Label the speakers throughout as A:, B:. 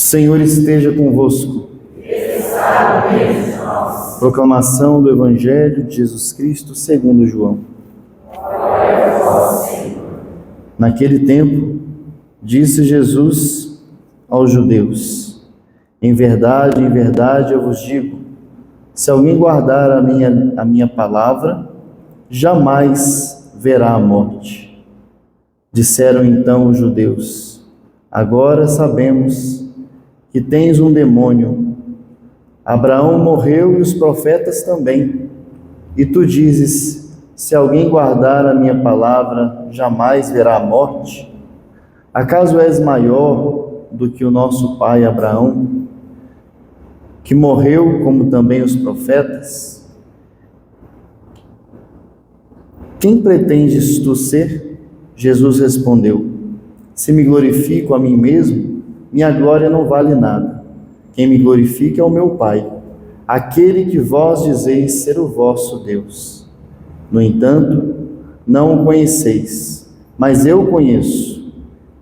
A: Senhor esteja convosco. Proclamação do Evangelho de Jesus Cristo segundo João. Naquele tempo, disse Jesus aos judeus: em verdade, eu vos digo, se alguém guardar a minha palavra, jamais verá a morte. Disseram então os judeus: agora sabemos que tens um demônio. Abraão morreu e os profetas também. E tu dizes: se alguém guardar a minha palavra, jamais verá a morte? Acaso és maior do que o nosso pai Abraão, que morreu como também os profetas? Quem pretendes tu ser? Jesus respondeu: se me glorifico a mim mesmo, minha glória não vale nada. Quem me glorifica é o meu Pai, aquele que vós dizeis ser o vosso Deus. No entanto, não o conheceis, mas eu o conheço.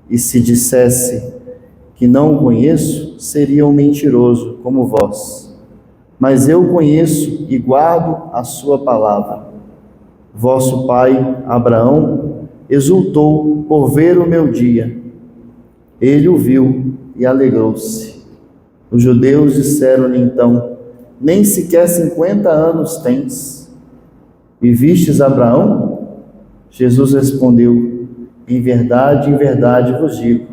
A: E se dissesse que não o conheço, seria um mentiroso como vós. Mas eu o conheço e guardo a sua palavra. Vosso pai, Abraão, exultou por ver o meu dia. Ele o viu e alegrou-se. Os judeus disseram-lhe então: nem sequer 50 anos tens, e vistes Abraão? Jesus respondeu: em verdade vos digo,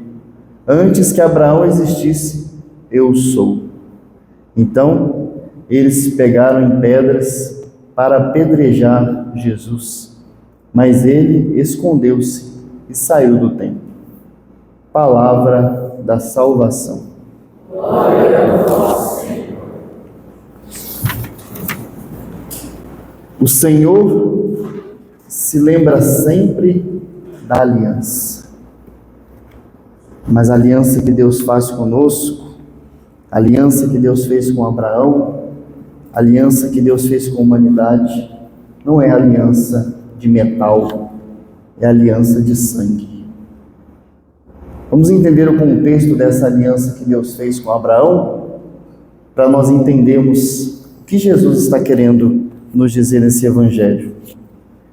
A: antes que Abraão existisse, eu sou. Então eles pegaram em pedras para apedrejar Jesus, mas ele escondeu-se e saiu do templo. Palavra da salvação.
B: Glória a vós, Senhor.
A: O Senhor se lembra sempre da aliança. Mas a aliança que Deus faz conosco, a aliança que Deus fez com Abraão, a aliança que Deus fez com a humanidade, não é aliança de metal, é aliança de sangue. Vamos entender o contexto dessa aliança que Deus fez com Abraão, para nós entendermos o que Jesus está querendo nos dizer nesse Evangelho.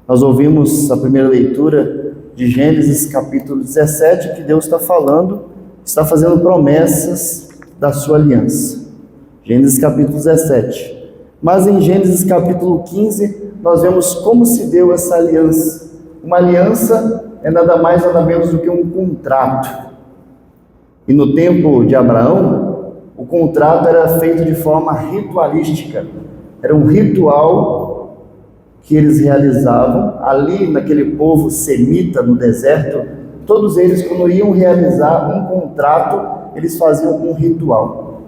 A: Nós ouvimos a primeira leitura de Gênesis capítulo 17, que Deus está fazendo promessas da sua aliança. Gênesis capítulo 17. Mas em Gênesis capítulo 15, nós vemos como se deu essa aliança. Uma aliança é nada mais, nada menos do que um contrato. E no tempo de Abraão, o contrato era feito de forma ritualística. Era um ritual que eles realizavam ali naquele povo semita no deserto. Todos eles, quando iam realizar um contrato, eles faziam um ritual.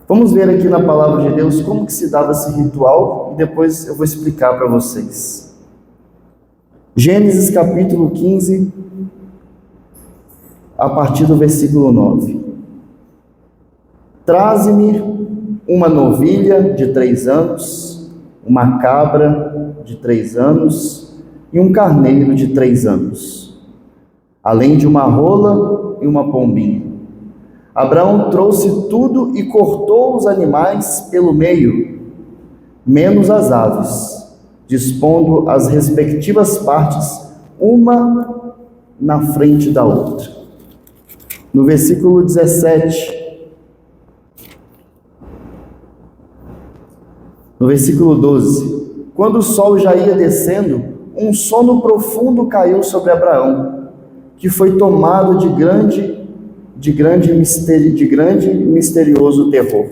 A: Vamos ver aqui na palavra de Deus como que se dava esse ritual e depois eu vou explicar para vocês. Gênesis capítulo 15, a partir do versículo 9. Traze-me uma novilha de 3 anos, uma cabra de 3 anos e um carneiro de 3 anos, além de uma rola e uma pombinha. Abraão trouxe tudo e cortou os animais pelo meio, menos as aves, dispondo as respectivas partes, uma na frente da outra. No versículo 17, no versículo 12, quando o sol já ia descendo, um sono profundo caiu sobre Abraão, que foi tomado de grande e misterioso terror.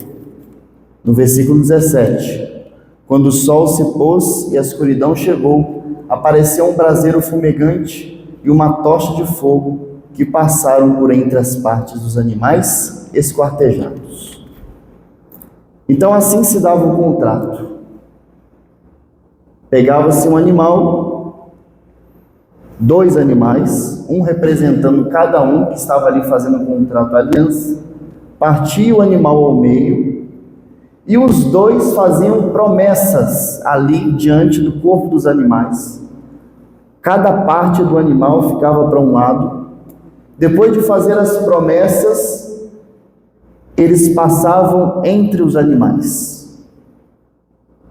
A: No versículo 17, quando o sol se pôs e a escuridão chegou, apareceu um braseiro fumegante e uma tocha de fogo que passaram por entre as partes dos animais esquartejados. Então assim se dava o contrato. Pegava-se um animal, 2 animais, um representando cada um que estava ali fazendo o contrato, a aliança, partia o animal ao meio, e os 2 faziam promessas ali diante do corpo dos animais. Cada parte do animal ficava para um lado. Depois de fazer as promessas, eles passavam entre os animais.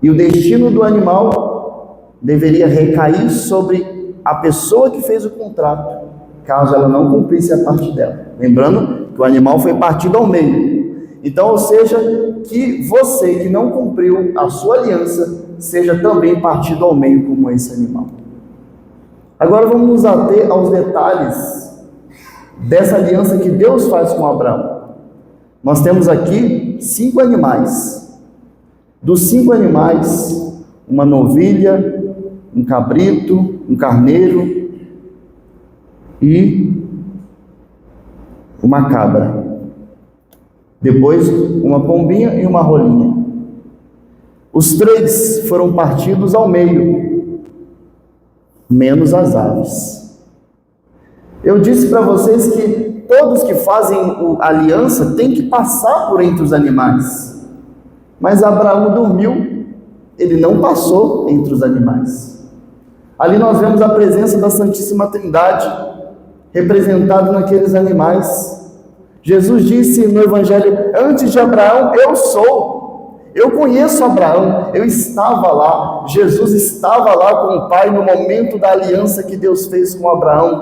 A: E o destino do animal deveria recair sobre a pessoa que fez o contrato, caso ela não cumprisse a parte dela. Lembrando que o animal foi partido ao meio. Então, ou seja, que você que não cumpriu a sua aliança, seja também partido ao meio como esse animal. Agora vamos nos ater aos detalhes dessa aliança que Deus faz com Abraão. Nós temos aqui 5 animais. Dos 5 animais, uma novilha, um cabrito, um carneiro e uma cabra. Depois, uma pombinha e uma rolinha. Os 3 foram partidos ao meio, menos as aves. Eu disse para vocês que todos que fazem aliança têm que passar por entre os animais. Mas Abraão dormiu, ele não passou entre os animais. Ali nós vemos a presença da Santíssima Trindade, representada naqueles animais. Jesus disse no Evangelho: antes de Abraão, eu sou. Eu conheço Abraão, eu estava lá. Jesus estava lá com o Pai no momento da aliança que Deus fez com Abraão.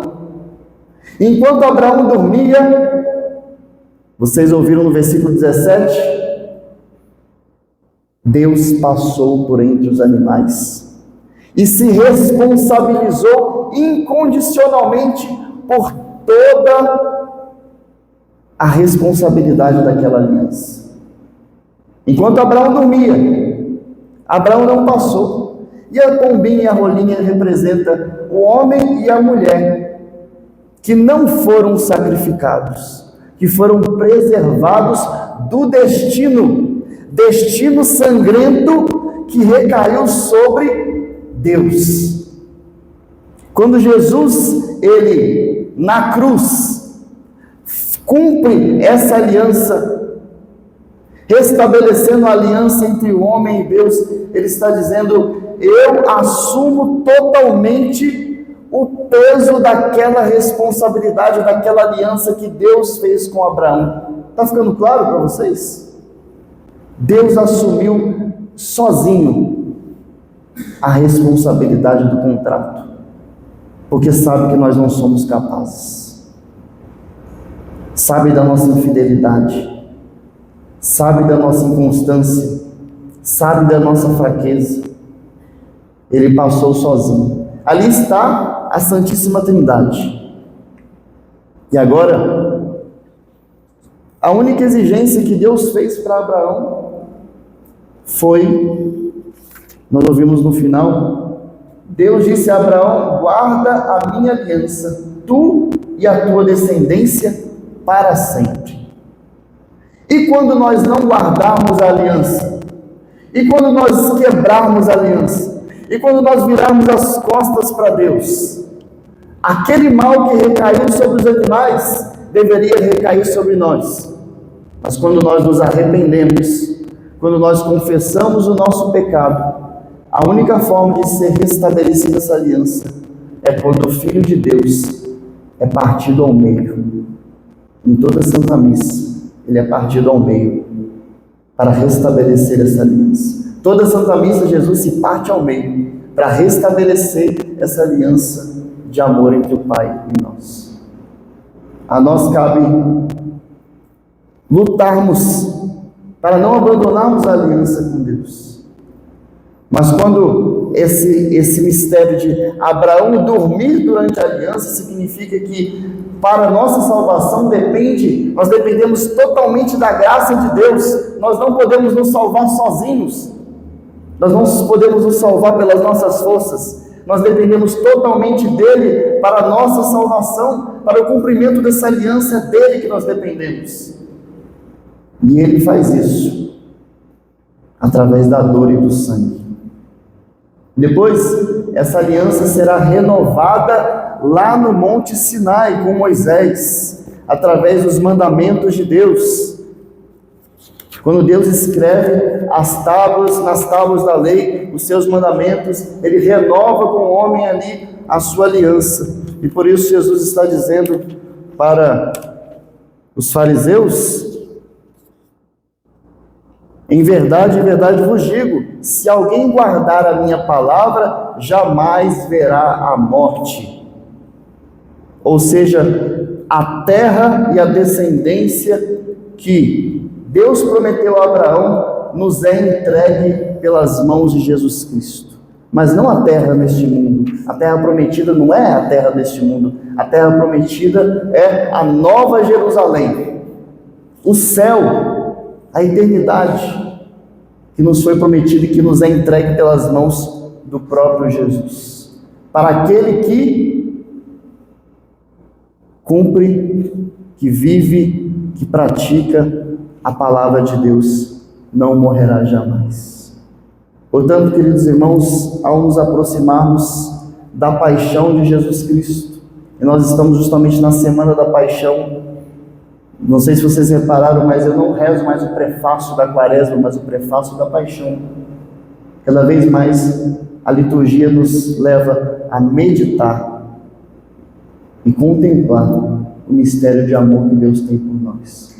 A: Enquanto Abraão dormia, vocês ouviram no versículo 17, Deus passou por entre os animais e se responsabilizou incondicionalmente por toda a responsabilidade daquela aliança. Enquanto Abraão dormia, Abraão não passou. E a pombinha e a rolinha representam o homem e a mulher que não foram sacrificados, que foram preservados do destino sangrento que recaiu sobre Deus. Quando Jesus, ele na cruz, cumpre essa aliança, restabelecendo a aliança entre o homem e Deus, ele está dizendo: eu assumo totalmente o peso daquela responsabilidade, daquela aliança que Deus fez com Abraão. Está ficando claro para vocês? Deus assumiu sozinho a responsabilidade do contrato, porque sabe que nós não somos capazes, sabe da nossa infidelidade, sabe da nossa inconstância, sabe da nossa fraqueza. Ele passou sozinho. Ali está a Santíssima Trindade. E agora, a única exigência que Deus fez para Abraão foi, nós ouvimos no final, Deus disse a Abraão: guarda a minha aliança, tu e a tua descendência para sempre. E quando nós não guardarmos a aliança, e quando nós quebrarmos a aliança, e quando nós virarmos as costas para Deus, aquele mal que recaiu sobre os animais deveria recair sobre nós. Mas quando nós nos arrependemos, quando nós confessamos o nosso pecado, a única forma de ser restabelecida essa aliança é quando o Filho de Deus é partido ao meio. Em toda a Santa Missa, ele é partido ao meio para restabelecer essa aliança. Toda a Santa Missa, Jesus se parte ao meio para restabelecer essa aliança de amor entre o Pai e nós. A nós cabe lutarmos para não abandonarmos a aliança com Deus. Mas quando esse mistério de Abraão dormir durante a aliança significa que para a nossa salvação nós dependemos totalmente da graça de Deus. Nós não podemos nos salvar sozinhos. Nós não podemos nos salvar pelas nossas forças. Nós dependemos totalmente dele para a nossa salvação, para o cumprimento dessa aliança. É dele que nós dependemos. E ele faz isso através da dor e do sangue. Depois, essa aliança será renovada lá no Monte Sinai com Moisés, através dos mandamentos de Deus. Quando Deus escreve nas tábuas da lei, os seus mandamentos, ele renova com o homem ali a sua aliança. E por isso Jesus está dizendo para os fariseus Em verdade vos digo, se alguém guardar a minha palavra, jamais verá a morte. Ou seja, a terra e a descendência que Deus prometeu a Abraão nos é entregue pelas mãos de Jesus Cristo. Mas não a terra neste mundo. A terra prometida não é a terra deste mundo. A terra prometida é a nova Jerusalém, o céu, a eternidade, que nos foi prometido e que nos é entregue pelas mãos do próprio Jesus. Para aquele que cumpre, que vive, que pratica a palavra de Deus, não morrerá jamais. Portanto, queridos irmãos, ao nos aproximarmos da paixão de Jesus Cristo, e nós estamos justamente na semana da paixão, não sei se vocês repararam, mas eu não rezo mais o prefácio da quaresma, mas o prefácio da paixão. Cada vez mais a liturgia nos leva a meditar e contemplar o mistério de amor que Deus tem por nós,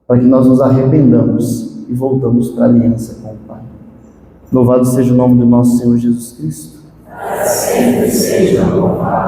A: para que nós nos arrependamos e voltamos para a aliança com o Pai. Louvado seja o nome do nosso Senhor Jesus Cristo.
B: Sempre seja louvado.